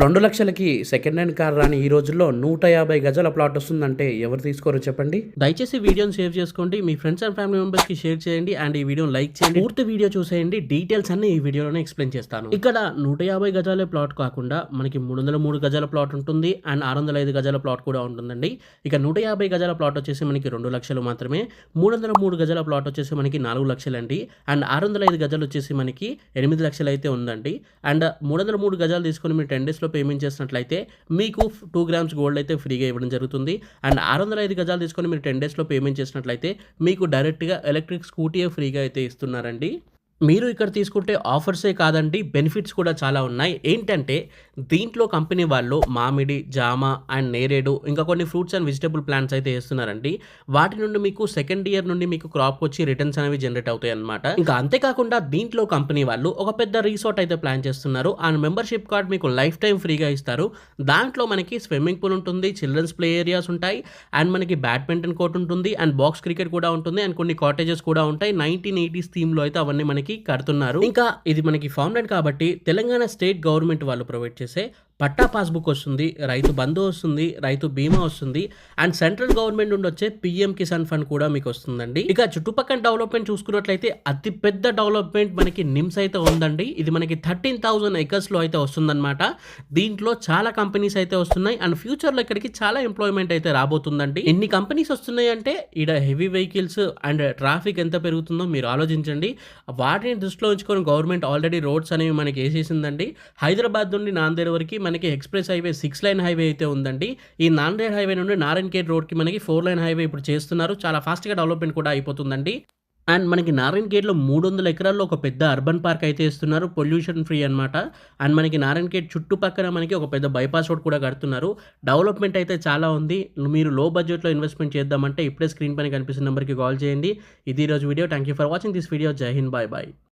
2,00,000కి second hand car రాని ఈ రోజుల్లో 150 గజాల ప్లాట్ వస్తుందంటే ఎవరు తీసుకోరో చెప్పండి. దయచేసి వీడియోని సేవ్ చేసుకోండి, మీ ఫ్రెండ్స్ అండ్ ఫ్యామిలీ మెంబర్స్కి షేర్ చేయండి అండ్ ఈ వీడియోని లైక్ చేయండి. పూర్తి వీడియో చూసేయండి, డీటెయిల్స్ అన్ని ఈ వీడియోలోనే ఎక్స్ప్లెయిన్ చేస్తాను. ఇక్కడ 150 గజాల ప్లాట్ కాకుండా మనకి 303 గజాల ప్లాట్ ఉంటుంది అండ్ 605 గజాల ప్లాట్ కూడా ఉంటుందండి. ఇక 150 గజాల ప్లాట్ వచ్చేసి మనకి 2 లక్షలు మాత్రమే, 303 గజాల ప్లాట్ వచ్చేసి మనకి 4 లక్షలు అండి అండ్ 605 గజాలు వచ్చేసి మనకి 8 లక్షలు అయితే ఉందండి. అండ్ 303 గజాలు తీసుకొని మీరు 10 డేస్లో పేమెంట్ చేసినట్లయితే మీకు 2 గ్రామ్స్ గోల్డ్ అయితే ఫ్రీగా ఇవ్వడం జరుగుతుంది అండ్ 605 గజాలు తీసుకొని మీరు 10 డేస్లో పేమెంట్ చేసినట్లయితే మీకు డైరెక్ట్గా ఎలక్ట్రిక్ స్కూటీ ఫ్రీగా అయితే ఇస్తున్నారండి. మీరు ఇక్కడ తీసుకుంటే ఆఫర్సే కాదండి, బెనిఫిట్స్ కూడా చాలా ఉన్నాయి. ఏంటంటే దీంట్లో కంపెనీ వాళ్ళు మామిడి, జామ అండ్ నేరేడు ఇంకా కొన్ని ఫ్రూట్స్ అండ్ వెజిటబుల్ ప్లాంట్స్ అయితే వేస్తున్నారండి. వాటి నుండి మీకు సెకండ్ ఇయర్ నుండి మీకు క్రాప్ వచ్చి రిటర్న్స్ అనేవి జనరేట్ అవుతాయి అనమాట. ఇంకా అంతేకాకుండా దీంట్లో కంపెనీ వాళ్ళు ఒక పెద్ద రిసార్ట్ అయితే ప్లాన్ చేస్తున్నారు అండ్ మెంబర్షిప్ కార్డ్ మీకు లైఫ్ టైం ఫ్రీగా ఇస్తారు. దాంట్లో మనకి స్విమ్మింగ్ పూల్ ఉంటుంది, చిల్డ్రన్స్ ప్లే ఏరియాస్ ఉంటాయి అండ్ మనకి బ్యాడ్మింటన్ కోర్ట్ ఉంటుంది అండ్ బాక్స్ క్రికెట్ కూడా ఉంటుంది అండ్ కొన్ని కాటేజెస్ కూడా ఉంటాయి. 1980s థీమ్లో అయితే అవన్నీ మనకి కడుతున్నారు. ఇంకా ఇది మనకి ఫార్మ్ ల్యాండ్ కాబట్టి తెలంగాణ స్టేట్ గవర్నమెంట్ వాళ్ళు ప్రొవైడ్ చేసే పట్టా పాస్బుక్ వస్తుంది, రైతు బంధు వస్తుంది, రైతు బీమా వస్తుంది అండ్ సెంట్రల్ గవర్నమెంట్ నుండి వచ్చే పిఎం కిసాన్ ఫండ్ కూడా మీకు వస్తుందండి. ఇక చుట్టుపక్కల డెవలప్మెంట్ చూసుకున్నట్లయితే అతి పెద్ద డెవలప్మెంట్ మనకి నిమ్స్ అయితే ఉందండి. ఇది మనకి 13,000 acres లో అయితే వస్తుందన్నమాట. దీంట్లో చాలా కంపెనీస్ అయితే వస్తున్నాయి అండ్ ఫ్యూచర్లో ఇక్కడికి చాలా ఎంప్లాయ్మెంట్ అయితే రాబోతుందండి. ఎన్ని కంపెనీస్ వస్తున్నాయి అంటే ఇక్కడ హెవీ వెహికల్స్ అండ్ ట్రాఫిక్ ఎంత పెరుగుతుందో మీరు ఆలోచించండి. వాటిని దృష్టిలో ఉంచుకొని గవర్నమెంట్ ఆల్రెడీ రోడ్స్ అనేవి మనకి వేసేసిందండి. హైదరాబాద్ నుండి నాందేడ్ వరకు మనకి ఎక్స్ప్రెస్ హైవే 6 లైన్ హైవే అయితే ఉందండి. ఈ నాందేడ్ హైవే నుండి నారాయణఖేడ్ రోడ్కి మనకి 4 లైన్ హైవే ఇప్పుడు చేస్తున్నారు. చాలా ఫాస్ట్గా డెవలప్మెంట్ కూడా అయిపోతుందండి. అండ్ మనకి నారాయణఖేడ్లో 300 ఎకరాల్లో ఒక పెద్ద అర్బన్ పార్క్ అయితే ఇస్తున్నారు, పొల్యూషన్ ఫ్రీ అనమాట. అండ్ మనకి నారాయణఖేడ్ చుట్టుపక్కల మనకి ఒక పెద్ద బైపాస్ రోడ్ కూడా కడుతున్నారు. డెవలప్మెంట్ అయితే చాలా ఉంది. మీరు లో బడ్జెట్లో ఇన్వెస్ట్మెంట్ చేద్దామంటే ఇప్పుడే స్క్రీన్ పైన కనిపిస్తున్న నెంబర్కి కాల్ చేయండి. ఇది ఈరోజు video. Thank you for watching this video. జై హింద్, బాయ్ బాయ్.